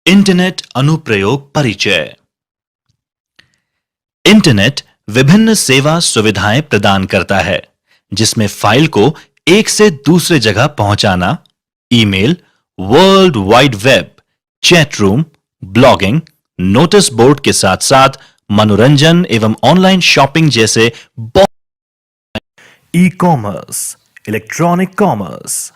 Internet अनुप्रयोग परिचय। Internet विभिन्न सेवा सुविधाएं प्रदान करता है, जिसमें फाइल को एक से दूसरे जगह पहुंचाना, email, world wide web, chat room, blogging, notice board के साथ साथ मनोरंजन एवं ऑनलाइन शॉपिंग जैसे ई कॉमर्स, इलेक्ट्रॉनिक कॉमर्स।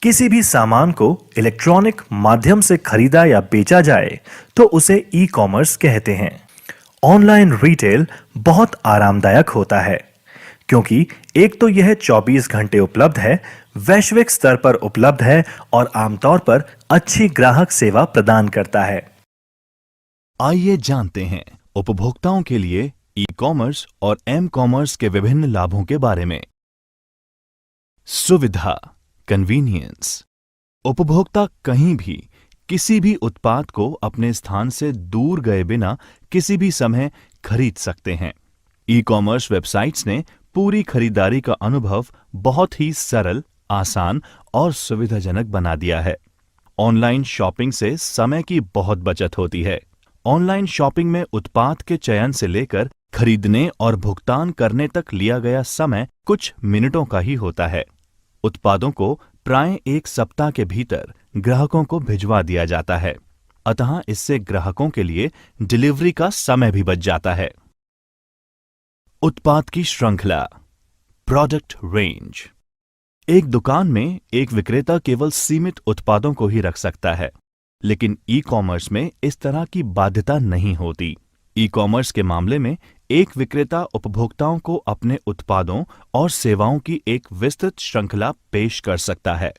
किसी भी सामान को इलेक्ट्रॉनिक माध्यम से खरीदा या बेचा जाए तो उसे ई कॉमर्स कहते हैं। ऑनलाइन रिटेल बहुत आरामदायक होता है, क्योंकि एक तो यह 24 घंटे उपलब्ध है, वैश्विक स्तर पर उपलब्ध है और आमतौर पर अच्छी ग्राहक सेवा प्रदान करता है। आइए जानते हैं उपभोक्ताओं के लिए ई कॉमर्स और एम कॉमर्स के विभिन्न लाभों के बारे में। सुविधा, कन्वीनियंस। उपभोक्ता कहीं भी किसी भी उत्पाद को अपने स्थान से दूर गए बिना किसी भी समय खरीद सकते हैं। ई कॉमर्स वेबसाइट्स ने पूरी खरीदारी का अनुभव बहुत ही सरल, आसान और सुविधाजनक बना दिया है। ऑनलाइन शॉपिंग से समय की बहुत बचत होती है। ऑनलाइन शॉपिंग में उत्पाद के चयन से लेकर खरीदने और भुगतान करने तक लिया गया समय कुछ मिनटों का ही होता है। उत्पादों को प्राय एक सप्ताह के भीतर ग्राहकों को भिजवा दिया जाता है, अतः इससे ग्राहकों के लिए डिलीवरी का समय भी बच जाता है। उत्पाद की श्रृंखला, प्रोडक्ट रेंज। एक दुकान में एक विक्रेता केवल सीमित उत्पादों को ही रख सकता है, लेकिन ई कॉमर्स में इस तरह की बाध्यता नहीं होती। ई कॉमर्स के मामले में एक विक्रेता उपभोक्ताओं को अपने उत्पादों और सेवाओं की एक विस्तृत श्रृंखला पेश कर सकता है।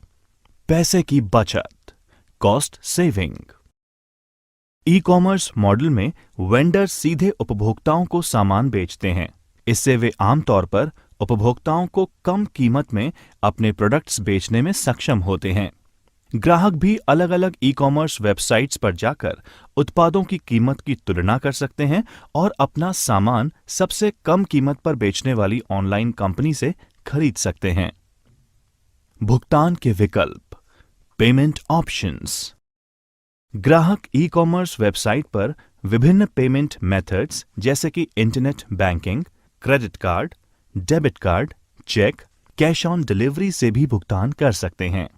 पैसे की बचत, cost saving. E commerce model में वेंडर सीधे उपभोक्ताओं को सामान बेचते हैं। इससे वे आमतौर पर उपभोक्ताओं को कम कीमत में अपने प्रोडक्ट्स बेचने में सक्षम होते हैं। ग्राहक भी अलग अलग ई कॉमर्स वेबसाइट्स पर जाकर उत्पादों की कीमत की तुलना कर सकते हैं और अपना सामान सबसे कम कीमत पर बेचने वाली ऑनलाइन कंपनी से खरीद सकते हैं। भुगतान के विकल्प, पेमेंट ऑप्शंस। ग्राहक ई कॉमर्स वेबसाइट पर विभिन्न पेमेंट मेथड्स जैसे कि internet banking, credit card, debit card, cheque, cash on delivery से भी भुगतान कर सकते हैं।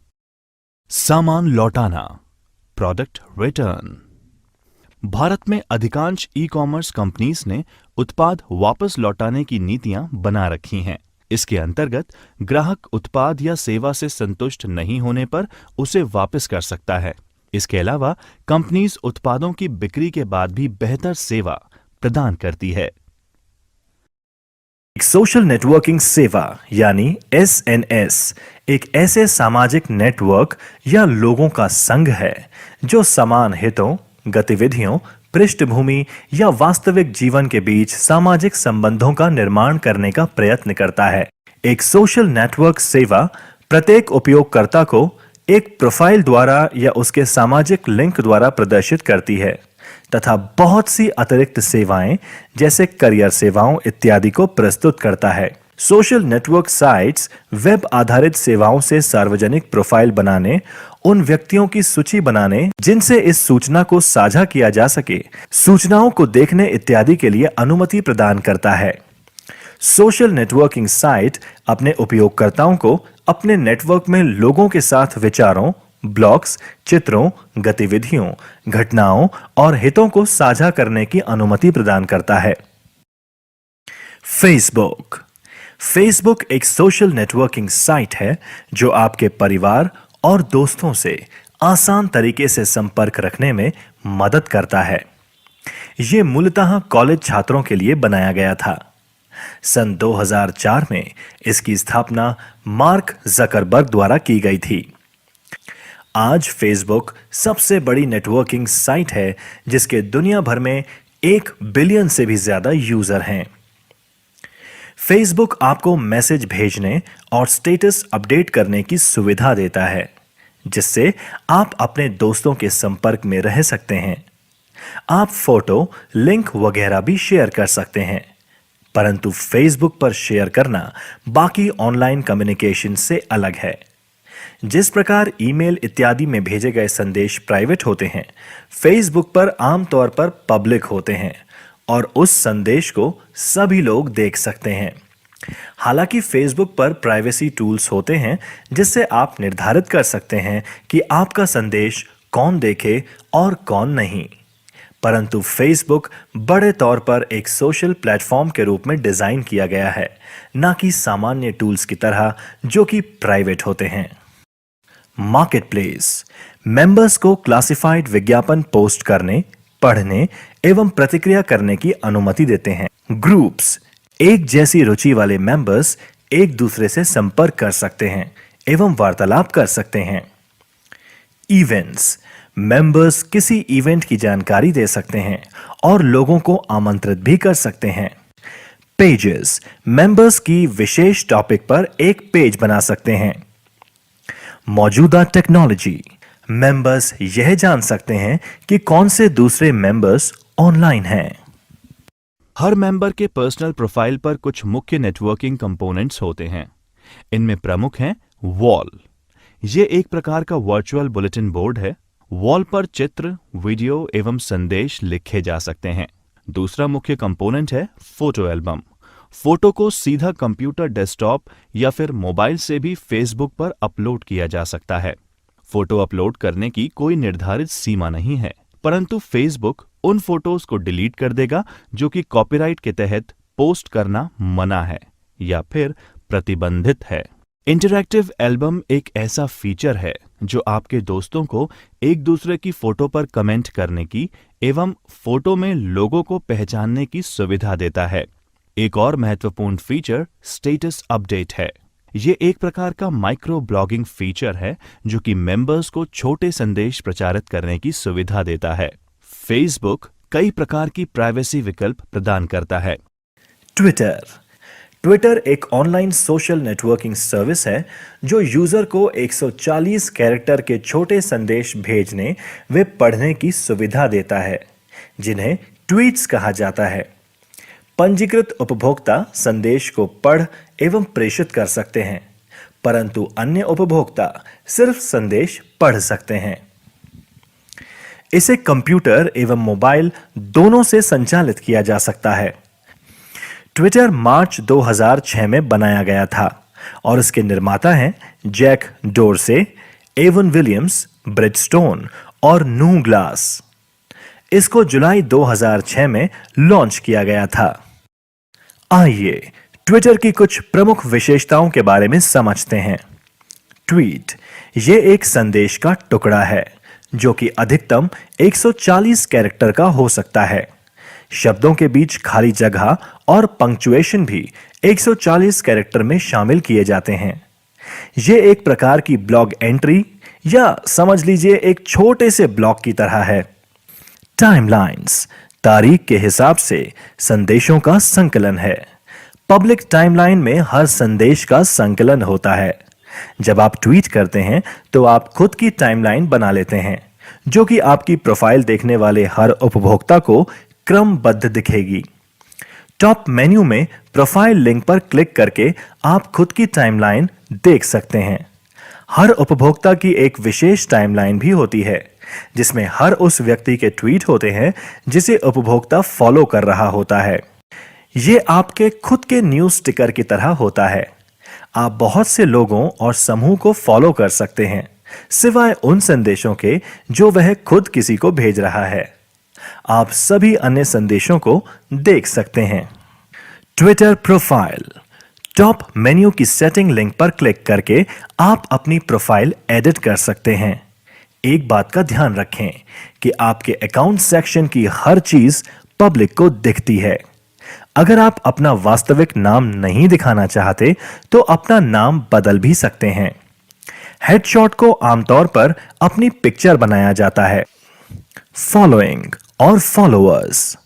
सामान लौटाना, प्रोडक्ट रिटर्न। भारत में अधिकांश ई कॉमर्स कंपनीज ने उत्पाद वापस लौटाने की नीतियां बना रखी हैं। इसके अंतर्गत ग्राहक उत्पाद या सेवा से संतुष्ट नहीं होने पर उसे वापस कर सकता है। इसके अलावा कंपनीज उत्पादों की बिक्री के बाद भी बेहतर सेवा प्रदान करती है। सोशल नेटवर्किंग सेवा यानी SNS एक ऐसे सामाजिक नेटवर्क या लोगों का संघ है जो समान हितों, गतिविधियों, पृष्ठभूमि या वास्तविक जीवन के बीच सामाजिक संबंधों का निर्माण करने का प्रयत्न करता है। एक सोशल नेटवर्क सेवा प्रत्येक उपयोगकर्ता को एक प्रोफाइल द्वारा या उसके सामाजिक लिंक द्वारा प्रदर्शित करती है तथा बहुत सी अतिरिक्त सेवाएं जैसे करियर सेवाओं इत्यादि को प्रस्तुत करता है। सोशल नेटवर्क साइट्स वेब आधारित सेवाओं से सार्वजनिक प्रोफाइल बनाने, उन व्यक्तियों की सूची बनाने जिनसे इस सूचना को साझा किया जा सके, सूचनाओं को देखने इत्यादि के लिए अनुमति प्रदान करता है। सोशल नेटवर्किंग साइट अपने उपयोगकर्ताओं को अपने नेटवर्क में लोगों के साथ विचारों, ब्लॉग्स, चित्रों, गतिविधियों, घटनाओं और हितों को साझा करने की अनुमति प्रदान करता है। फेसबुक एक सोशल नेटवर्किंग साइट है जो आपके परिवार और दोस्तों से आसान तरीके से संपर्क रखने में मदद करता है। यह मूलतः कॉलेज छात्रों के लिए बनाया गया था। सन 2004 में इसकी स्थापना मार्क जकरबर्ग द्वारा की गई थी। आज फेसबुक सबसे बड़ी नेटवर्किंग साइट है जिसके दुनिया भर में 1 बिलियन से भी ज्यादा यूजर हैं। फेसबुक आपको मैसेज भेजने और स्टेटस अपडेट करने की सुविधा देता है, जिससे आप अपने दोस्तों के संपर्क में रह सकते हैं। आप फोटो, लिंक वगैरह भी शेयर कर सकते हैं, परंतु फेसबुक पर शेयर करना बाकी ऑनलाइन कम्युनिकेशन से अलग है। जिस प्रकार ईमेल इत्यादि में भेजे गए संदेश प्राइवेट होते हैं, फेसबुक पर आमतौर पर पब्लिक होते हैं और उस संदेश को सभी लोग देख सकते हैं। हालांकि फेसबुक पर प्राइवेसी टूल्स होते हैं जिससे आप निर्धारित कर सकते हैं कि आपका संदेश कौन देखे और कौन नहीं। परंतु फेसबुक बड़े तौर पर एक सोशल प्लेटफॉर्म के रूप में डिजाइन किया गया है, ना कि सामान्य टूल्स की तरह जो कि प्राइवेट होते हैं। मार्केटप्लेस मेंबर्स को क्लासिफाइड विज्ञापन पोस्ट करने, पढ़ने एवं प्रतिक्रिया करने की अनुमति देते हैं। ग्रुप्स एक जैसी रुचि वाले मेंबर्स एक दूसरे से संपर्क कर सकते हैं एवं वार्तालाप कर सकते हैं। इवेंट्स मेंबर्स किसी इवेंट की जानकारी दे सकते हैं और लोगों को आमंत्रित भी कर सकते हैं। पेजेस मेंबर्स की विशेष टॉपिक पर एक पेज बना सकते हैं। मौजूदा टेक्नोलॉजी मेंबर्स यह जान सकते हैं कि कौन से दूसरे मेंबर्स ऑनलाइन हैं। हर मेंबर के पर्सनल प्रोफाइल पर कुछ मुख्य नेटवर्किंग कंपोनेंट्स होते हैं। इनमें प्रमुख हैं वॉल। ये एक प्रकार का वर्चुअल बुलेटिन बोर्ड है। वॉल पर चित्र, वीडियो एवं संदेश लिखे जा सकते हैं। दूसरा मुख्य कंपोनेंट है फोटो एल्बम। फोटो को सीधा कंप्यूटर डेस्कटॉप या फिर मोबाइल से भी फेसबुक पर अपलोड किया जा सकता है। फोटो अपलोड करने की कोई निर्धारित सीमा नहीं है, परंतु फेसबुक उन फोटोज को डिलीट कर देगा जो कि कॉपीराइट के तहत पोस्ट करना मना है या फिर प्रतिबंधित है। इंटरैक्टिव एल्बम एक ऐसा फीचर है जो आपके दोस्तों को एक दूसरे की फोटो पर कमेंट करने की एवं फोटो में लोगों को पहचानने की सुविधा देता है। एक और महत्वपूर्ण फीचर स्टेटस अपडेट है। ये एक प्रकार का माइक्रो ब्लॉगिंग फीचर है जो कि मेंबर्स को छोटे संदेश प्रचारित करने की सुविधा देता है। फेसबुक कई प्रकार की प्राइवेसी विकल्प प्रदान करता है। ट्विटर एक ऑनलाइन सोशल नेटवर्किंग सर्विस है जो यूजर को 140 कैरेक्टर के छोटे संदेश भेजने व पढ़ने की सुविधा देता है, जिन्हें ट्वीट्स कहा जाता है। पंजीकृत उपभोक्ता संदेश को पढ़ एवं प्रेषित कर सकते हैं, परंतु अन्य उपभोक्ता सिर्फ संदेश पढ़ सकते हैं। इसे कंप्यूटर एवं मोबाइल दोनों से संचालित किया जा सकता है। ट्विटर मार्च 2006 में बनाया गया था और इसके निर्माता हैं Jack Dorsey, Evan Williams, Biz Stone और नू ग्लास। इसको जुलाई 2006 में लॉन्च किया गया था। आइए ट्विटर की कुछ प्रमुख विशेषताओं के बारे में समझते हैं। ट्वीट ये एक संदेश का टुकड़ा है जो कि अधिकतम 140 कैरेक्टर का हो सकता है। शब्दों के बीच खाली जगह और पंक्चुएशन भी 140 कैरेक्टर में शामिल किए जाते हैं। ये एक प्रकार की ब्लॉग एंट्री या समझ लीजिए एक छोटे से ब्लॉग की तरह है। टाइमलाइंस तारीख के हिसाब से संदेशों का संकलन है। पब्लिक टाइमलाइन में हर संदेश का संकलन होता है। जब आप ट्वीट करते हैं तो आप खुद की टाइमलाइन बना लेते हैं जो कि आपकी प्रोफाइल देखने वाले हर उपभोक्ता को क्रमबद्ध दिखेगी। टॉप मेन्यू में प्रोफाइल लिंक पर क्लिक करके आप खुद की टाइमलाइन देख सकते हैं। हर उपभोक्ता की एक विशेष टाइमलाइन भी होती है जिसमें हर उस व्यक्ति के ट्वीट होते हैं जिसे उपभोक्ता फॉलो कर रहा होता है। यह आपके खुद के न्यूज स्टिकर की तरह होता है। आप बहुत से लोगों और समूह को फॉलो कर सकते हैं सिवाय उन संदेशों के जो वह खुद किसी को भेज रहा है। आप सभी अन्य संदेशों को देख सकते हैं। ट्विटर प्रोफाइल टॉप मेन्यू की सेटिंग लिंक पर क्लिक करके आप अपनी प्रोफाइल एडिट कर सकते हैं। एक बात का ध्यान रखें कि आपके अकाउंट सेक्शन की हर चीज पब्लिक को दिखती है। अगर आप अपना वास्तविक नाम नहीं दिखाना चाहते तो अपना नाम बदल भी सकते हैं। हेडशॉट को आमतौर पर अपनी पिक्चर बनाया जाता है। फॉलोइंग और फॉलोअर्स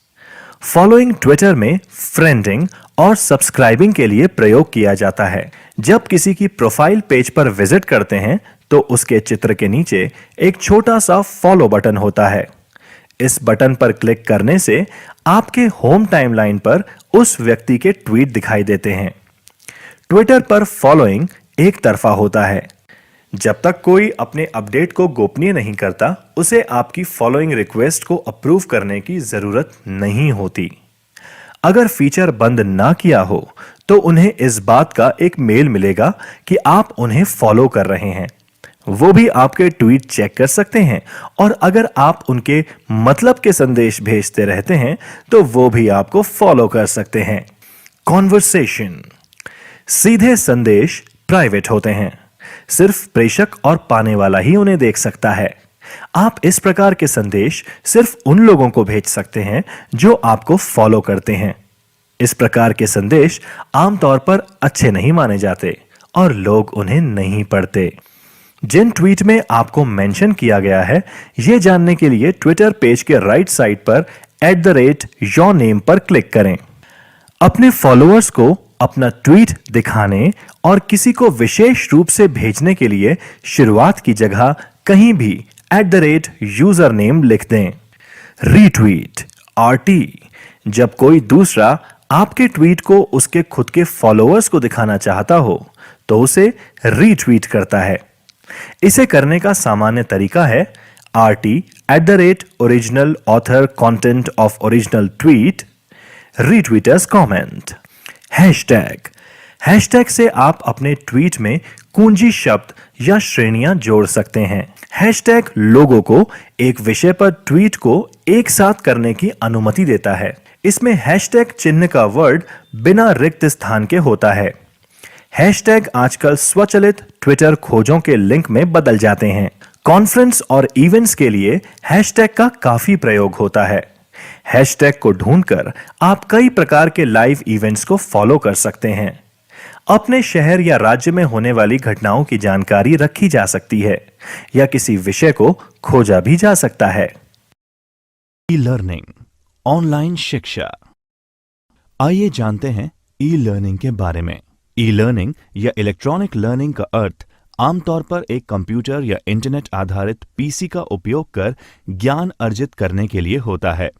फॉलोइंग ट्विटर में फ्रेंडिंग और सब्सक्राइबिंग के लिए प्रयोग किया जाता है। जब किसी की प्रोफाइल पेज पर विजिट करते हैं तो उसके चित्र के नीचे एक छोटा सा फॉलो बटन होता है। इस बटन पर क्लिक करने से आपके होम टाइमलाइन पर उस व्यक्ति के ट्वीट दिखाई देते हैं। ट्विटर पर फॉलोइंग एक तरफा होता है। जब तक कोई अपने अपडेट को गोपनीय नहीं करता, उसे आपकी फॉलोइंग रिक्वेस्ट को अप्रूव करने की जरूरत नहीं होती। अगर फीचर बंद ना किया हो तो उन्हें इस बात का एक मेल मिलेगा कि आप उन्हें फॉलो कर रहे हैं। वो भी आपके ट्वीट चेक कर सकते हैं और अगर आप उनके मतलब के संदेश भेजते रहते हैं तो वो भी आपको फॉलो कर सकते हैं। कॉन्वर्सेशन। सीधे संदेश प्राइवेट होते हैं, सिर्फ प्रेषक और पाने वाला ही उन्हें देख सकता है। आप इस प्रकार के संदेश सिर्फ उन लोगों को भेज सकते हैं जो आपको फॉलो करते हैं। इस प्रकार के संदेश आमतौर पर अच्छे नहीं माने जाते और लोग उन्हें नहीं पढ़ते। जिन ट्वीट में आपको मेंशन किया गया है, यह जानने के लिए ट्विटर पेज के राइट साइड पर @yourname पर क्लिक करें। अपने फॉलोअर्स को अपना ट्वीट दिखाने और किसी को विशेष रूप से भेजने के लिए शुरुआत की जगह कहीं भी @username लिख दें। Retweet RT। जब कोई दूसरा आपके ट्वीट को उसके खुद के फॉलोअर्स को दिखाना चाहता हो तो उसे रीट्वीट करता है। इसे करने का सामान्य तरीका है RT @original author content of original tweet retweeters comment। Hashtag से आप अपने ट्वीट में कुंजी शब्द या श्रेणियां जोड़ सकते हैं। हैशटैग लोगों को एक विषय पर ट्वीट को एक साथ करने की अनुमति देता है। इसमें हैशटैग चिन्ह का वर्ड बिना रिक्त स्थान के होता है। हैशटैग आजकल स्वचालित ट्विटर खोजों के लिंक में बदल जाते हैं। कॉन्फ्रेंस और इवेंट्स के लिए हैशटैग का काफी प्रयोग होता है। हैशटैग को ढूंढकर आप कई प्रकार के लाइव इवेंट्स को फॉलो कर सकते हैं। अपने शहर या राज्य में होने वाली घटनाओं की जानकारी रखी जा सकती है या किसी विषय को खोजा भी जा सकता है। ई लर्निंग, ऑनलाइन शिक्षा। आइए जानते हैं ई लर्निंग के बारे में। ई लर्निंग या इलेक्ट्रॉनिक लर्निंग का अर्थ आमतौर पर एक कंप्यूटर या इंटरनेट आधारित पीसी का उपयोग कर ज्ञान अर्जित करने के लिए होता है।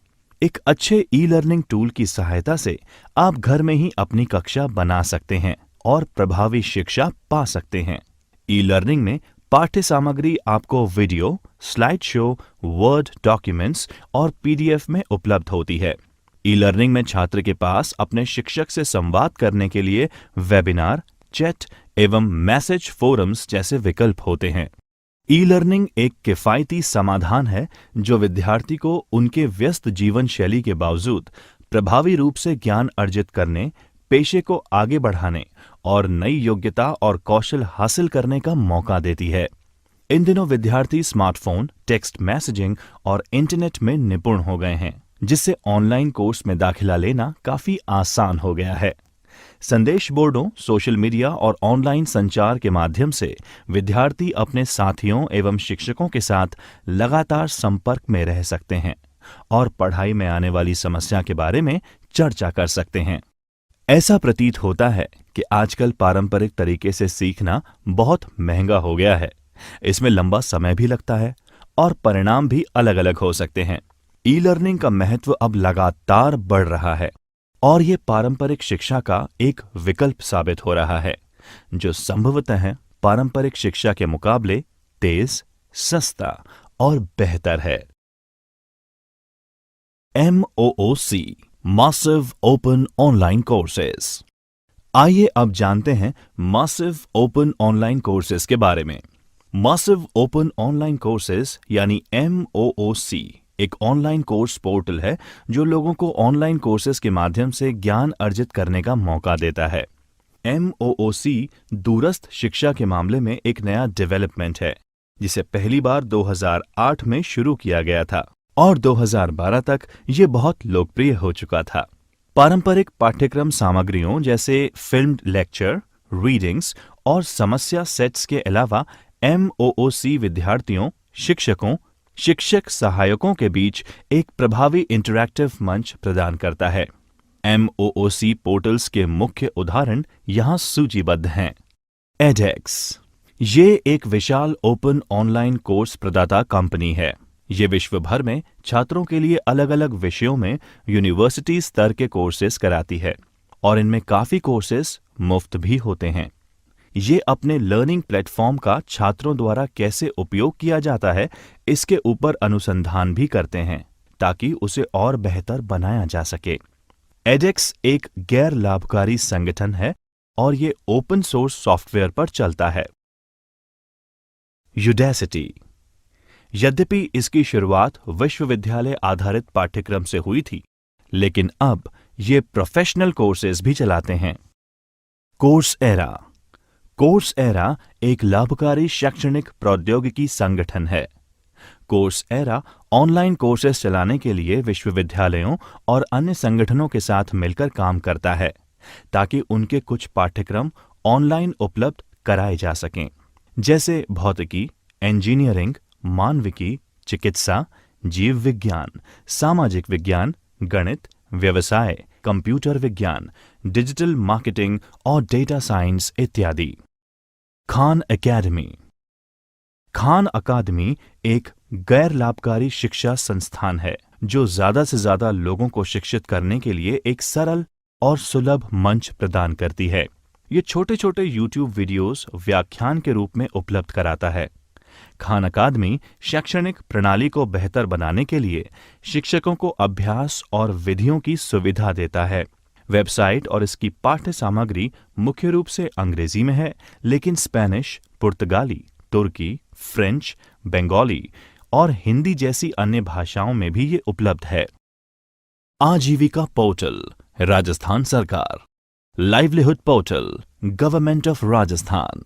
एक अच्छे ई लर्निंग टूल की सहायता से आप घर में ही अपनी कक्षा बना सकते हैं और प्रभावी शिक्षा पा सकते हैं। ई लर्निंग में पाठ्य सामग्री आपको video, slide show, word documents और पीडीएफ में उपलब्ध होती है। ई लर्निंग में छात्र के पास अपने शिक्षक से संवाद करने के लिए वेबिनार, चैट एवं मैसेज फोरम्स जैसे विकल्प होते हैं। ई लर्निंग एक किफायती समाधान है जो विद्यार्थी को उनके व्यस्त जीवन शैली के बावजूद प्रभावी रूप से ज्ञान अर्जित करने, पेशे को आगे बढ़ाने और नई योग्यता और कौशल हासिल करने का मौका देती है। इन दिनों विद्यार्थी स्मार्टफोन, टेक्स्ट मैसेजिंग और इंटरनेट में निपुण हो गए हैं, जिससे ऑनलाइन कोर्स में दाखिला लेना काफी आसान हो गया है। संदेश बोर्डों, सोशल मीडिया और ऑनलाइन संचार के माध्यम से विद्यार्थी अपने साथियों एवं शिक्षकों के साथ लगातार संपर्क में रह सकते हैं और पढ़ाई में आने वाली समस्या के बारे में चर्चा कर सकते हैं। ऐसा प्रतीत होता है कि आजकल पारंपरिक तरीके से सीखना बहुत महंगा हो गया है। इसमें लंबा समय भी लगता है और परिणाम भी अलग अलग हो सकते हैं। ई लर्निंग का महत्व अब लगातार बढ़ रहा है और ये पारंपरिक शिक्षा का एक विकल्प साबित हो रहा है, जो संभवतः पारंपरिक शिक्षा के मुकाबले तेज, सस्ता और बेहतर है। MOOC, massive open online courses. आइए अब जानते हैं मासिव ओपन ऑनलाइन कोर्सेज के बारे में। मासिव ओपन ऑनलाइन कोर्सेज यानी MOOC एक ऑनलाइन कोर्स पोर्टल है जो लोगों को ऑनलाइन कोर्सेज के माध्यम से ज्ञान अर्जित करने का मौका देता है। MOOC दूरस्थ शिक्षा के मामले में एक नया डेवलपमेंट है, जिसे पहली बार 2008 में शुरू किया गया था और 2012 तक ये बहुत लोकप्रिय हो चुका था। पारंपरिक पाठ्यक्रम सामग्रियों जैसे फिल्म्ड लेक्चर, रीडिंग्स और समस्या सेट्स के अलावा MOOC विद्यार्थियों, शिक्षकों, शिक्षक सहायकों के बीच एक प्रभावी इंटरैक्टिव मंच प्रदान करता है। MOOC पोर्टल्स के मुख्य उदाहरण यहाँ सूचीबद्ध हैं। edX, ये एक विशाल ओपन ऑनलाइन कोर्स प्रदाता कंपनी है। ये विश्व भर में छात्रों के लिए अलग अलग विषयों में यूनिवर्सिटी स्तर के कोर्सेज कराती है और इनमें काफी कोर्सेज मुफ्त भी होते हैं। ये अपने लर्निंग प्लेटफॉर्म का छात्रों द्वारा कैसे उपयोग किया जाता है, इसके ऊपर अनुसंधान भी करते हैं ताकि उसे और बेहतर बनाया जा सके। एडेक्स एक गैर लाभकारी संगठन है और ये ओपन सोर्स सॉफ्टवेयर पर चलता है। यूडेसिटी। यद्यपि इसकी शुरुआत विश्वविद्यालय आधारित पाठ्यक्रम से हुई थी, लेकिन अब ये प्रोफेशनल कोर्सेज भी चलाते हैं। कोर्सएरा। कोर्सएरा एक लाभकारी शैक्षणिक प्रौद्योगिकी संगठन है। कोर्सएरा ऑनलाइन कोर्सेज चलाने के लिए विश्वविद्यालयों और अन्य संगठनों के साथ मिलकर काम करता है ताकि उनके कुछ पाठ्यक्रम ऑनलाइन उपलब्ध कराए जा सकें, जैसे भौतिकी, इंजीनियरिंग, मानविकी, चिकित्सा, जीव विज्ञान, सामाजिक विज्ञान, गणित, व्यवसाय, कंप्यूटर विज्ञान, डिजिटल मार्केटिंग और डेटा साइंस इत्यादि। खान एकेडमी। खान अकादमी एक गैर लाभकारी शिक्षा संस्थान है जो ज्यादा से ज्यादा लोगों को शिक्षित करने के लिए एक सरल और सुलभ मंच प्रदान करती है। ये छोटे छोटे यूट्यूब वीडियोस व्याख्यान के रूप में उपलब्ध कराता है। खान अकादमी शैक्षणिक प्रणाली को बेहतर बनाने के लिए शिक्षकों को अभ्यास और विधियों की सुविधा देता है। वेबसाइट और इसकी पाठ्य सामग्री मुख्य रूप से अंग्रेजी में है, लेकिन स्पेनिश, पुर्तगाली, तुर्की, फ्रेंच, बंगाली और हिंदी जैसी अन्य भाषाओं में भी ये उपलब्ध है। आजीविका पोर्टल, राजस्थान सरकार। Livelihood portal, government of Rajasthan.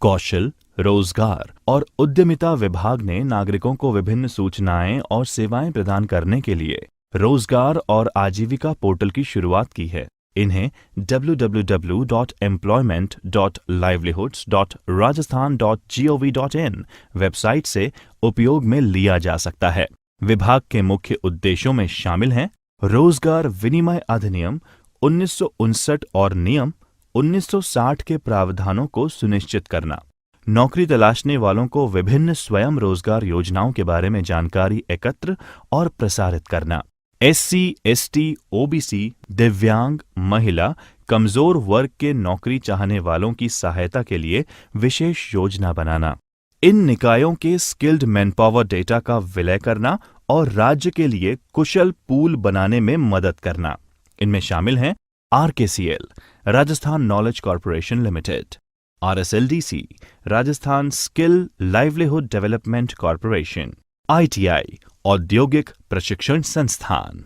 कौशल, रोजगार और उद्यमिता विभाग ने नागरिकों को विभिन्न सूचनाएं और सेवाएं प्रदान करने के लिए रोजगार और आजीविका पोर्टल की शुरुआत की है। इन्हें www.employment.livelihoods.rajasthan.gov.in वेबसाइट से उपयोग में लिया जा सकता है। विभाग के मुख्य उद्देश्यों में शामिल हैं रोजगार विनिमय अधिनियम 1959 और नियम 1960 के प्रावधानों को सुनिश्चित करना, नौकरी तलाशने वालों को विभिन्न स्वयं रोजगार योजनाओं के बारे में जानकारी एकत्र और प्रसारित करना, एससी, एसटी, ओबीसी, दिव्यांग, महिला, कमजोर वर्ग के नौकरी चाहने वालों की सहायता के लिए विशेष योजना बनाना, इन निकायों के स्किल्ड मैनपावर डेटा का विलय करना और राज्य के लिए कुशल पूल बनाने में मदद करना। इनमें शामिल हैं RKCL, Rajasthan knowledge corporation limited, RSLDC, Rajasthan skill livelihood development corporation, ITI, औद्योगिक प्रशिक्षण संस्थान।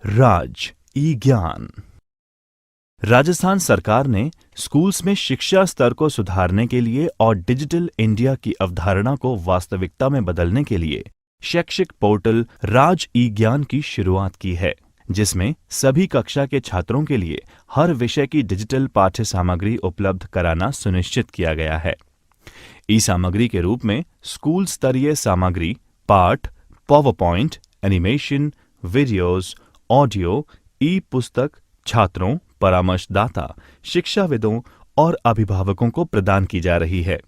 राज ई ज्ञान। राजस्थान सरकार ने स्कूल्स में शिक्षा स्तर को सुधारने के लिए और डिजिटल इंडिया की अवधारणा को वास्तविकता में बदलने के लिए शैक्षिक पोर्टल राज ई ज्ञान की शुरुआत की है, जिसमें सभी कक्षा के छात्रों के लिए हर विषय की डिजिटल पाठ्य सामग्री उपलब्ध कराना सुनिश्चित किया गया है। ई सामग्री के रूप में स्कूल स्तरीय सामग्री, पाठ, power point, animation, videos, audio, e पुस्तक छात्रों, परामर्शदाता, शिक्षाविदों और अभिभावकों को प्रदान की जा रही है।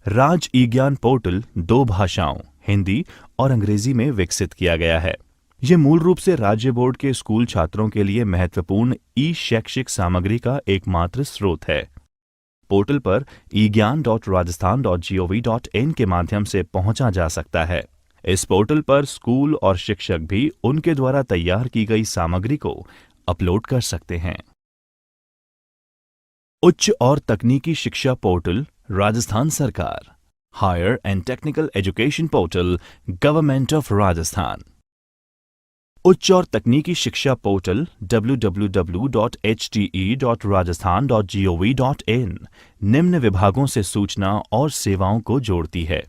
राज ई ज्ञान पोर्टल 2 भाषाओं हिंदी और अंग्रेजी में विकसित किया गया है। यह मूल रूप से राज्य बोर्ड के स्कूल छात्रों के लिए महत्वपूर्ण ई शैक्षिक सामग्री का एकमात्र स्रोत है। पोर्टल पर egyan.rajasthan.gov.in के माध्यम से पहुंचा जा सकता है। इस पोर्टल पर स्कूल और शिक्षक भी उनके द्वारा तैयार की गई सामग्री को अपलोड कर सकते हैं। उच्च और तकनीकी शिक्षा पोर्टल, राजस्थान सरकार, higher and technical education portal, government of Rajasthan. उच्च और तकनीकी शिक्षा पोर्टल www.hte.rajasthan.gov.in निम्न विभागों से सूचना और सेवाओं को जोड़ती है।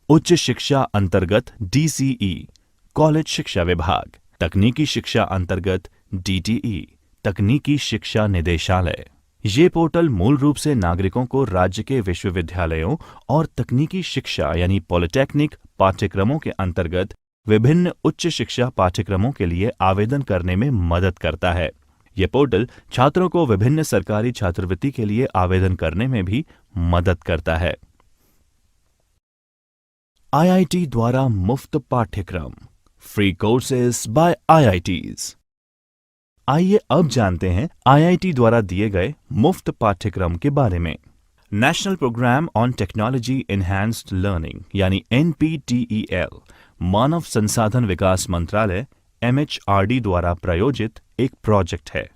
उच्च शिक्षा अंतर्गत DCE, कॉलेज शिक्षा विभाग, तकनीकी शिक्षा अंतर्गत DTE, तकनीकी शिक्षा निदेशालय। ये पोर्टल मूल रूप से नागरिकों को राज्य के विश्वविद्यालयों और तकनीकी शिक्षा यानी पॉलिटेक्निक पाठ्यक्रमों के अंतर्गत विभिन्न उच्च शिक्षा पाठ्यक्रमों के लिए आवेदन करने में मदद करता है। यह पोर्टल छात्रों को विभिन्न सरकारी छात्रवृत्ति के लिए आवेदन करने में भी मदद करता है। IIT द्वारा मुफ्त पाठ्यक्रम, फ्री कोर्सेज बाय IITs। आइए अब जानते हैं IIT द्वारा दिए गए मुफ्त पाठ्यक्रम के बारे में। National programme on technology enhanced learning यानी NPTEL मानव संसाधन विकास मंत्रालय MHRD द्वारा प्रायोजित एक प्रोजेक्ट है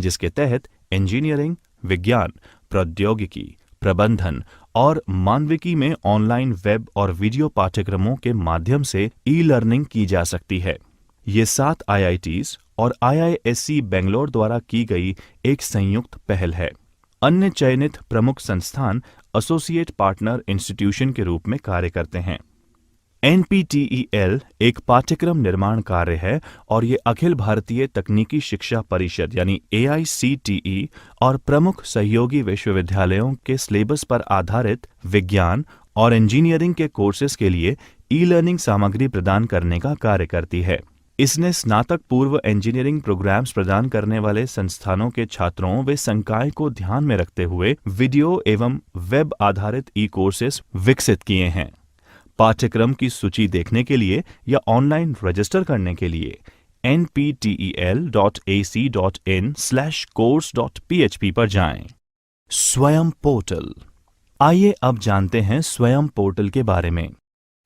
जिसके तहत इंजीनियरिंग, विज्ञान, प्रौद्योगिकी, प्रबंधन और मानविकी में ऑनलाइन वेब और वीडियो पाठ्यक्रमों के माध्यम से ई लर्निंग की जा सकती है। ये 7 IITs और IISc बेंगलोर द्वारा की गई एक संयुक्त पहल है। अन्य चयनित प्रमुख संस्थान एसोसिएट पार्टनर इंस्टीट्यूशन के रूप में कार्य करते हैं। NPTEL एक पाठ्यक्रम निर्माण कार्य है और ये अखिल भारतीय तकनीकी शिक्षा परिषद यानी AICTE और प्रमुख सहयोगी विश्वविद्यालयों के सिलेबस पर आधारित विज्ञान और इंजीनियरिंग के कोर्सेज के लिए ई लर्निंग सामग्री प्रदान करने का कार्य करती है। इसने स्नातक पूर्व इंजीनियरिंग प्रोग्राम्स प्रदान करने वाले संस्थानों के छात्रों व संकाय को ध्यान में रखते हुए वीडियो एवं वेब आधारित ई कोर्सेज विकसित किए हैं। पाठ्यक्रम की सूची देखने के लिए या ऑनलाइन रजिस्टर करने के लिए nptel.ac.in/course.php पर जाएं। स्वयं पोर्टल। आइए अब जानते हैं स्वयं पोर्टल के बारे में।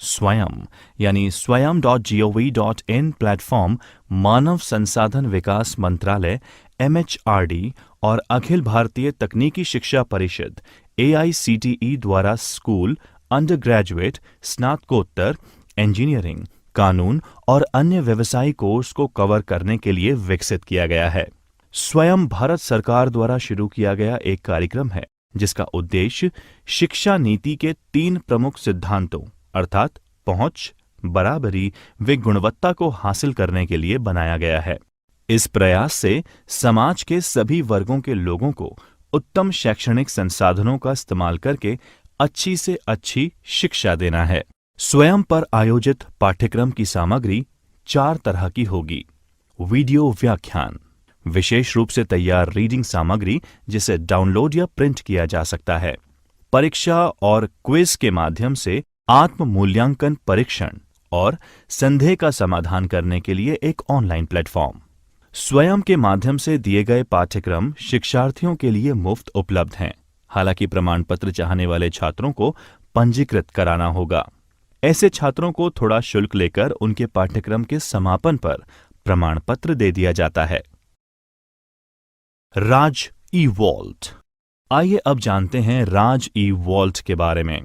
स्वयं यानी swayam.gov.in प्लेटफॉर्म मानव संसाधन विकास मंत्रालय MHRD और अखिल भारतीय तकनीकी शिक्षा परिषद AICTE द्वारा स्कूल, अंडर ग्रेजुएट, स्नातकोत्तर, इंजीनियरिंग, कानून और अन्य व्यवसायी कोर्स को कवर करने के लिए विकसित किया गया है। स्वयं भारत सरकार द्वारा शुरू किया गया एक कार्यक्रम है जिसका उद्देश्य शिक्षा नीति के 3 प्रमुख सिद्धांतों अर्थात पहुंच, बराबरी व गुणवत्ता को हासिल करने के लिए बनाया गया है। इस प्रयास से समाज के सभी वर्गों के लोगों को उत्तम शैक्षणिक संसाधनों का इस्तेमाल करके अच्छी से अच्छी शिक्षा देना है। स्वयं पर आयोजित पाठ्यक्रम की सामग्री 4 तरह की होगी। वीडियो व्याख्यान, विशेष रूप से तैयार रीडिंग सामग्री जिसे डाउनलोड या प्रिंट किया जा सकता है। परीक्षा और क्विज के माध्यम से आत्म मूल्यांकन परीक्षण और संदेह का समाधान करने के लिए एक ऑनलाइन प्लेटफॉर्म। स्वयं के माध्यम से दिए गए पाठ्यक्रम शिक्षार्थियों के लिए मुफ्त उपलब्ध हैं। हालांकि प्रमाण पत्र चाहने वाले छात्रों को पंजीकृत कराना होगा। ऐसे छात्रों को थोड़ा शुल्क लेकर उनके पाठ्यक्रम के समापन पर प्रमाण पत्र दे दिया जाता है। राज ई-वॉल्ट। आइए अब जानते हैं राज ई-वॉल्ट के बारे में।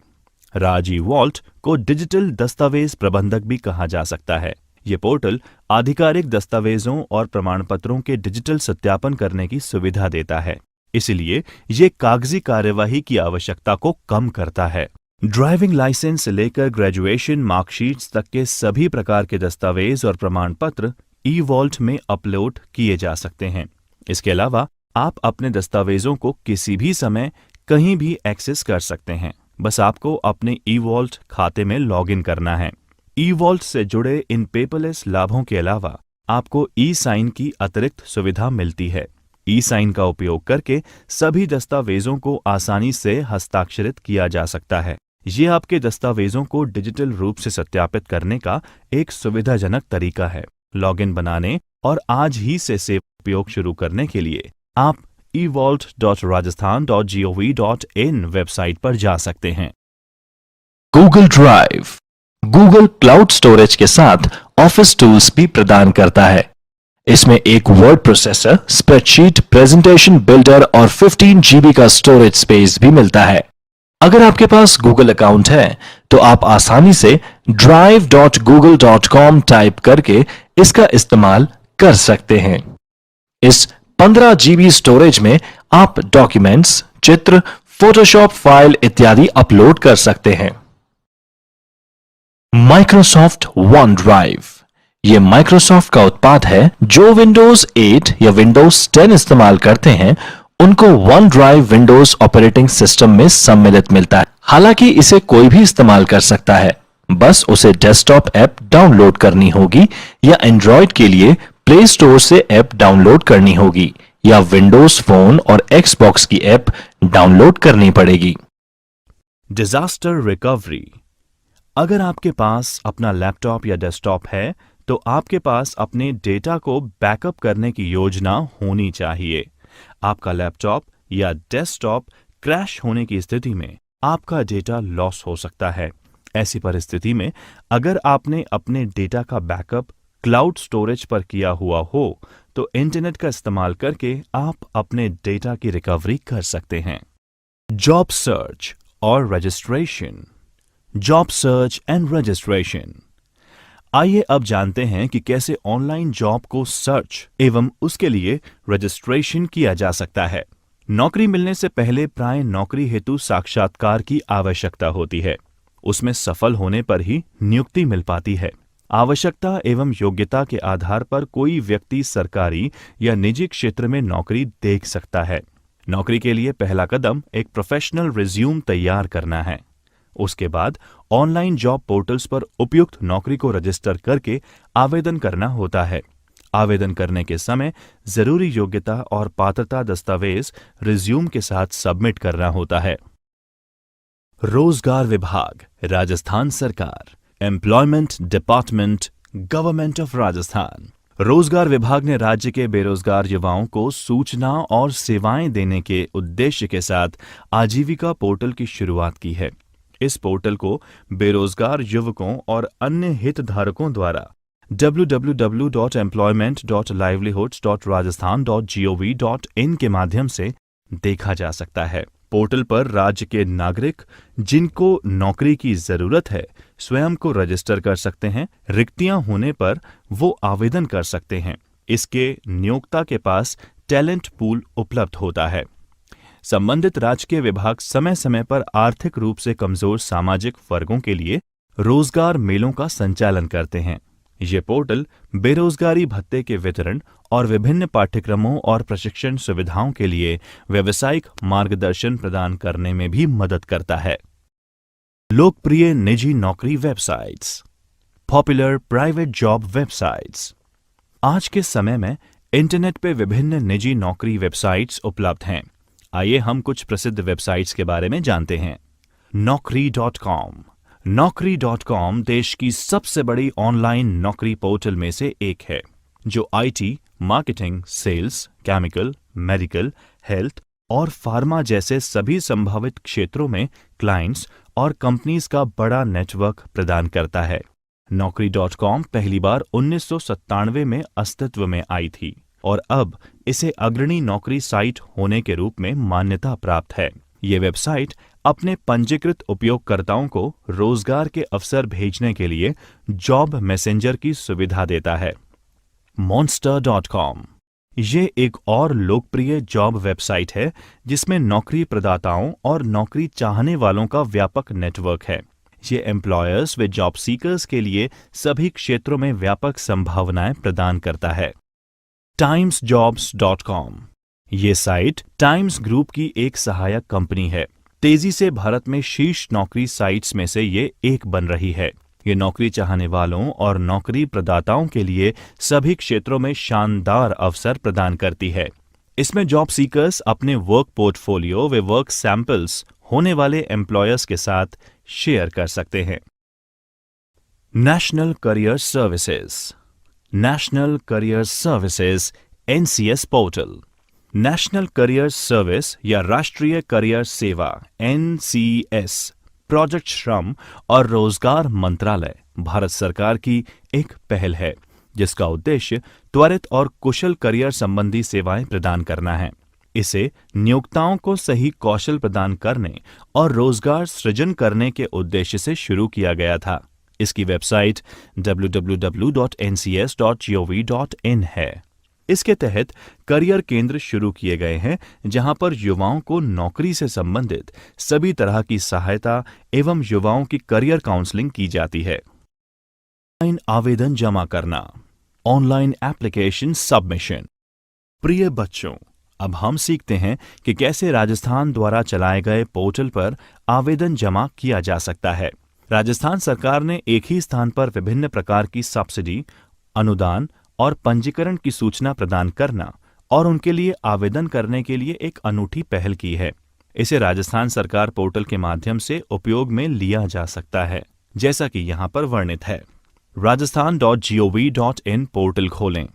राज ई-वॉल्ट को डिजिटल दस्तावेज प्रबंधक भी कहा जा सकता है। ये पोर्टल आधिकारिक दस्तावेजों और प्रमाण पत्रों के डिजिटल सत्यापन करने की सुविधा देता है, इसलिए ये कागजी कार्यवाही की आवश्यकता को कम करता है। ड्राइविंग लाइसेंस से लेकर ग्रेजुएशन मार्कशीट्स तक के सभी प्रकार के दस्तावेज और प्रमाण पत्र ई-वॉल्ट में अपलोड किए जा सकते हैं। इसके अलावा आप अपने दस्तावेजों को किसी भी समय कहीं भी एक्सेस कर सकते हैं। बस आपको अपने ई-वॉल्ट खाते में लॉगिन करना है। ई-वॉल्ट से जुड़े इन पेपरलेस लाभों के अलावा आपको ई-साइन की अतिरिक्त सुविधा मिलती है। ई-साइन का उपयोग करके सभी दस्तावेजों को आसानी से हस्ताक्षरित किया जा सकता है। ये आपके दस्तावेजों को डिजिटल रूप से सत्यापित करने का एक सुविधाजनक तरीका है। लॉगिन बनाने और आज ही से उपयोग शुरू करने के लिए आप evault.rajasthan.gov.in वेबसाइट पर जा सकते हैं। Google drive Google cloud storage के साथ ऑफिस टूल्स भी प्रदान करता है। इसमें एक word processor, spreadsheet, presentation builder और 15 GB का स्टोरेज स्पेस भी मिलता है। अगर आपके पास गूगल अकाउंट है तो आप आसानी से drive.google.com टाइप करके इसका इस्तेमाल कर सकते हैं। इस 15 GB स्टोरेज में आप डॉक्यूमेंट्स, चित्र, फोटोशॉप फाइल इत्यादि अपलोड कर सकते हैं। माइक्रोसॉफ्ट वन ड्राइव ये माइक्रोसॉफ्ट का उत्पाद है। जो विंडोज 8 या विंडोज 10 इस्तेमाल करते हैं उनको one drive Windows operating system में सम्मिलित मिलता है। हालांकि इसे कोई भी इस्तेमाल कर सकता है, बस उसे डेस्कटॉप ऐप डाउनलोड करनी होगी या एंड्रॉयड के लिए प्ले स्टोर से ऐप डाउनलोड करनी होगी या विंडोज फोन और एक्सबॉक्स की ऐप डाउनलोड करनी पड़ेगी। Disaster recovery. अगर आपके पास अपना लैपटॉप या डेस्कटॉप है तो आपके पास अपने डेटा को बैकअप करने की योजना होनी चाहिए। आपका लैपटॉप या डेस्कटॉप क्रैश होने की स्थिति में आपका डेटा लॉस हो सकता है। ऐसी परिस्थिति में अगर आपने अपने डेटा का बैकअप क्लाउड स्टोरेज पर किया हुआ हो तो इंटरनेट का इस्तेमाल करके आप अपने डेटा की रिकवरी कर सकते हैं। जॉब सर्च और registration. Job search and registration. आइए अब जानते हैं कि कैसे ऑनलाइन जॉब को सर्च एवं उसके लिए रजिस्ट्रेशन किया जा सकता है। नौकरी मिलने से पहले प्राय नौकरी हेतु साक्षात्कार की आवश्यकता होती है। उसमें सफल होने पर ही नियुक्ति मिल पाती है। आवश्यकता एवं योग्यता के आधार पर कोई व्यक्ति सरकारी या निजी क्षेत्र में नौकरी देख सकता है। नौकरी के लिए पहला कदम एक प्रोफेशनल रिज्यूम तैयार करना है। उसके बाद ऑनलाइन जॉब पोर्टल्स पर उपयुक्त नौकरी को रजिस्टर करके आवेदन करना होता है। आवेदन करने के समय जरूरी योग्यता और पात्रता दस्तावेज रिज्यूम के साथ सबमिट करना होता है। रोजगार विभाग, राजस्थान सरकार, employment department, government of Rajasthan. रोजगार विभाग ने राज्य के बेरोजगार युवाओं को सूचना और सेवाएं देने के उद्देश्य के साथ आजीविका पोर्टल की शुरुआत की है। इस पोर्टल को बेरोजगार युवकों और अन्य हितधारकों द्वारा www.employment.livelihoods.rajasthan.gov.in के माध्यम से देखा जा सकता है। पोर्टल पर राज्य के नागरिक जिनको नौकरी की जरूरत है स्वयं को रजिस्टर कर सकते हैं। रिक्तियां होने पर वो आवेदन कर सकते हैं। इसके नियोक्ता के पास टैलेंट पूल उपलब्ध होता है। संबंधित राजकीय विभाग समय समय पर आर्थिक रूप से कमजोर सामाजिक वर्गों के लिए रोजगार मेलों का संचालन करते हैं। ये पोर्टल बेरोजगारी भत्ते के वितरण और विभिन्न पाठ्यक्रमों और प्रशिक्षण सुविधाओं के लिए व्यावसायिक मार्गदर्शन प्रदान करने में भी मदद करता है। लोकप्रिय निजी नौकरी websites. Popular private job websites. आज के समय में इंटरनेट पे विभिन्न निजी नौकरी वेबसाइट्स उपलब्ध हैं। आइए हम कुछ प्रसिद्ध वेबसाइट्स के बारे में जानते हैं। Naukri.com। Naukri.com देश की सबसे बड़ी ऑनलाइन नौकरी पोर्टल में से एक है, जो IT, marketing, sales, chemical, medical, health और फार्मा जैसे सभी संभावित क्षेत्रों में क्लाइंट्स और कंपनीज का बड़ा नेटवर्क प्रदान करता है। Naukri.com पहली बार 1997 में अस्तित्व में आई थी और अब इसे अग्रणी नौकरी साइट होने के रूप में मान्यता प्राप्त है। ये वेबसाइट अपने पंजीकृत उपयोगकर्ताओं को रोजगार के अवसर भेजने के लिए जॉब मैसेंजर की सुविधा देता है। Monster.com। ये एक और लोकप्रिय जॉब वेबसाइट है जिसमें नौकरी प्रदाताओं और नौकरी चाहने वालों का व्यापक नेटवर्क है। ये एम्प्लॉयर्स व जॉब सीकर्स के लिए सभी क्षेत्रों में व्यापक संभावनाएं प्रदान करता है। timesjobs.com। ये साइट टाइम्स ग्रुप की एक सहायक कंपनी है। तेजी से भारत में शीर्ष नौकरी साइट्स में से ये एक बन रही है। ये नौकरी चाहने वालों और नौकरी प्रदाताओं के लिए सभी क्षेत्रों में शानदार अवसर प्रदान करती है। इसमें जॉब सीकर्स अपने वर्क पोर्टफोलियो व वर्क सैंपल्स होने वाले एम्प्लॉयर्स के साथ शेयर कर सकते हैं। National career services. National career services NCS portal. National career service या राष्ट्रीय करियर सेवा NCS प्रोजेक्ट श्रम और रोजगार मंत्रालय भारत सरकार की एक पहल है जिसका उद्देश्य त्वरित और कुशल करियर संबंधी सेवाएं प्रदान करना है। इसे नियोक्ताओं को सही कौशल प्रदान करने और रोजगार सृजन करने के उद्देश्य से शुरू किया गया था। इसकी वेबसाइट www.ncs.gov.in है। इसके तहत करियर केंद्र शुरू किए गए हैं जहां पर युवाओं को नौकरी से संबंधित सभी तरह की सहायता एवं युवाओं की करियर काउंसलिंग की जाती है। ऑनलाइन आवेदन जमा करना। Online application submission. प्रिय बच्चों, अब हम सीखते हैं कि कैसे राजस्थान द्वारा चलाए गए पोर्टल पर आवेदन जमा किया जा सकता है। राजस्थान सरकार ने एक ही स्थान पर विभिन्न प्रकार की सब्सिडी, अनुदान और पंजीकरण की सूचना प्रदान करना और उनके लिए आवेदन करने के लिए एक अनूठी पहल की है। इसे राजस्थान सरकार पोर्टल के माध्यम से उपयोग में लिया जा सकता है, जैसा कि यहाँ पर वर्णित है। rajasthan.gov.in पोर्टल खोलें।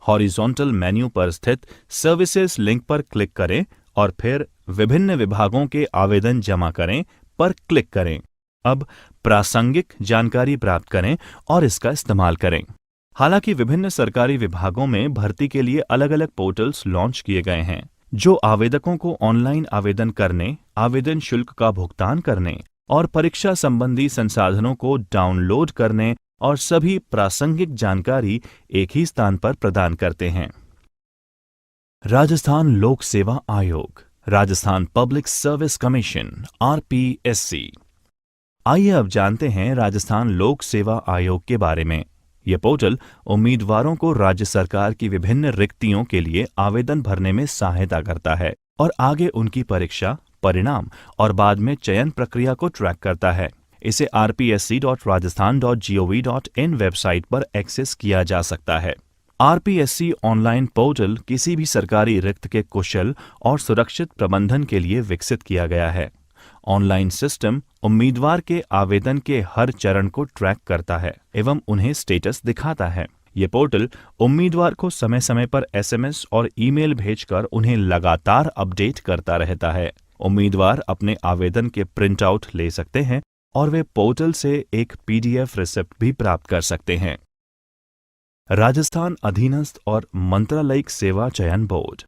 हॉरिजॉन्टल मेन्यू पर स्थित सर्विसेज लिंक पर क्लिक करें और फिर विभिन्न विभागों के आवेदन जमा करें पर क्लिक करें। अब प्रासंगिक जानकारी प्राप्त करें और इसका इस्तेमाल करें। हालांकि विभिन्न सरकारी विभागों में भर्ती के लिए अलग अलग पोर्टल्स लॉन्च किए गए हैं, जो आवेदकों को ऑनलाइन आवेदन करने, आवेदन शुल्क का भुगतान करने और परीक्षा संबंधी संसाधनों को डाउनलोड करने और सभी प्रासंगिक जानकारी एक ही स्थान पर प्रदान करते हैं। राजस्थान लोक सेवा आयोग, Rajasthan public service commission RPSC। आइए अब जानते हैं राजस्थान लोक सेवा आयोग के बारे में। यह पोर्टल उम्मीदवारों को राज्य सरकार की विभिन्न रिक्तियों के लिए आवेदन भरने में सहायता करता है और आगे उनकी परीक्षा, परिणाम और बाद में चयन प्रक्रिया को ट्रैक करता है। इसे rpsc.rajasthan.gov.in वेबसाइट पर एक्सेस किया जा सकता है। RPSC ऑनलाइन पोर्टल किसी भी सरकारी रिक्त के कुशल और सुरक्षित प्रबंधन के लिए विकसित किया गया है। ऑनलाइन सिस्टम उम्मीदवार के आवेदन के हर चरण को ट्रैक करता है एवं उन्हें स्टेटस दिखाता है। ये पोर्टल उम्मीदवार को समय समय पर SMS और ईमेल भेजकर उन्हें लगातार अपडेट करता रहता है। उम्मीदवार अपने आवेदन के प्रिंट आउट ले सकते हैं और वे पोर्टल से एक PDF रिसिप्ट भी प्राप्त कर सकते हैं। राजस्थान अधीनस्थ और मंत्रालयिक सेवा चयन board,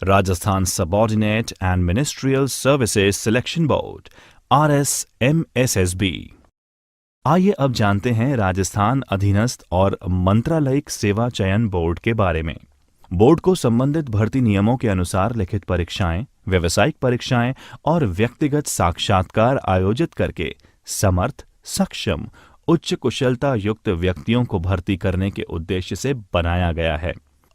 Rajasthan subordinate and ministerial services selection board RSMSSB। आइए अब जानते हैं राजस्थान अधीनस्थ और मंत्रालयिक सेवा चयन बोर्ड के बारे में। बोर्ड को संबंधित भर्ती नियमों के अनुसार लिखित परीक्षाएं, व्यावसायिक परीक्षाएं और व्यक्तिगत साक्षात्कार आयोजित करके समर्थ, सक्षम, उच्च कुशलता युक्त व्यक्तियों को भर्ती करने के उद्देश्य से बनाया गया है।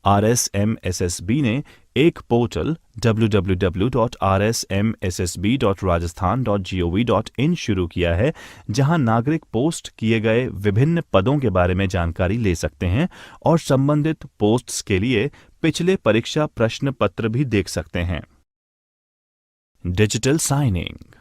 RSMSSB ने एक पोर्टल www.rsmssb.rajasthan.gov.in शुरू किया है, जहां नागरिक पोस्ट किए गए विभिन्न पदों के बारे में जानकारी ले सकते हैं और संबंधित पोस्ट्स के लिए पिछले परीक्षा प्रश्न पत्र भी देख सकते हैं। Digital signing.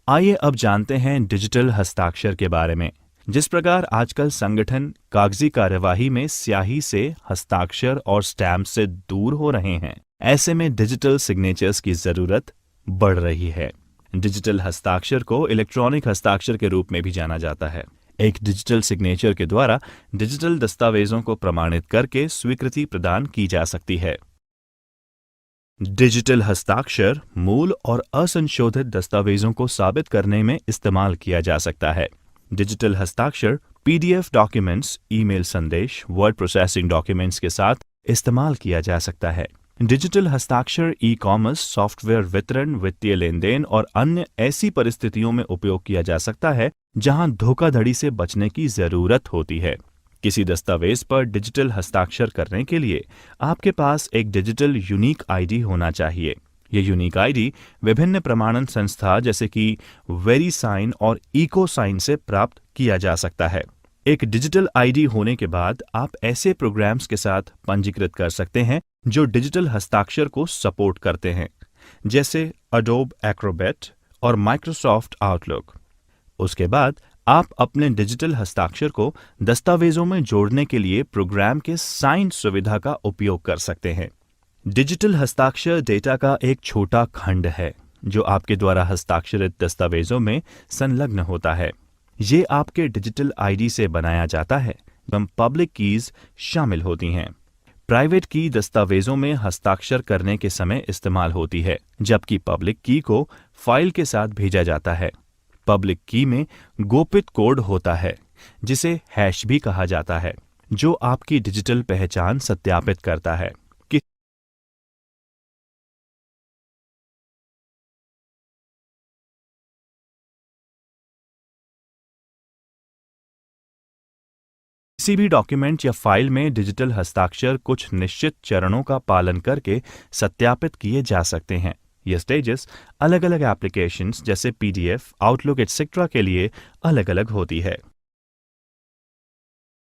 आइए अब जानते हैं डिजिटल हस्ताक्षर के बारे में। जिस प्रकार आजकल संगठन कागजी कार्यवाही में स्याही से, हस्ताक्षर और स्टैम्प से दूर हो रहे हैं, ऐसे में डिजिटल सिग्नेचर्स की जरूरत बढ़ रही है। डिजिटल हस्ताक्षर को इलेक्ट्रॉनिक हस्ताक्षर के रूप में भी जाना जाता है। एक डिजिटल सिग्नेचर के द्वारा डिजिटल दस्तावेजों को प्रमाणित करके स्वीकृति प्रदान की जा सकती है। डिजिटल हस्ताक्षर मूल और असंशोधित दस्तावेजों को साबित करने में इस्तेमाल किया जा सकता है। डिजिटल हस्ताक्षर PDF डॉक्यूमेंट्स, ईमेल संदेश, वर्ड प्रोसेसिंग डॉक्यूमेंट्स के साथ इस्तेमाल किया जा सकता है। डिजिटल हस्ताक्षर ई-कॉमर्स, सॉफ्टवेयर वितरण, वित्तीय लेनदेन और अन्य ऐसी परिस्थितियों में उपयोग किया जा सकता है जहां धोखाधड़ी से बचने की जरूरत होती है। किसी दस्तावेज पर डिजिटल हस्ताक्षर करने के लिए आपके पास एक डिजिटल यूनिक ID होना चाहिए। यह यूनिक ID विभिन्न प्रमाणन संस्था जैसे कि वेरीसाइन और इकोसाइन से प्राप्त किया जा सकता है। एक डिजिटल ID होने के बाद आप ऐसे प्रोग्राम्स के साथ पंजीकृत कर सकते हैं जो डिजिटल हस्ताक्षर को सपोर्ट करते हैं, जैसे Adobe Acrobat और Microsoft Outlook। उसके बाद आप अपने डिजिटल हस्ताक्षर को दस्तावेजों में जोड़ने के लिए प्रोग्राम के साइन सुविधा का उपयोग कर सकते हैं। डिजिटल हस्ताक्षर डेटा का एक छोटा खंड है जो आपके द्वारा हस्ताक्षरित दस्तावेजों में संलग्न होता है। ये आपके डिजिटल ID से बनाया जाता है एवं पब्लिक कीज शामिल होती हैं। प्राइवेट की दस्तावेजों में हस्ताक्षर करने के समय इस्तेमाल होती है, जबकि पब्लिक की को फाइल के साथ भेजा जाता है। पब्लिक की में गोपित कोड होता है जिसे हैश भी कहा जाता है, जो आपकी डिजिटल पहचान सत्यापित करता है। किसी भी डॉक्यूमेंट या फाइल में डिजिटल हस्ताक्षर कुछ निश्चित चरणों का पालन करके सत्यापित किए जा सकते हैं। ये स्टेजेस अलग अलग एप्लीकेशंस जैसे PDF, आउटलुक एटसेट्रा के लिए अलग अलग होती है।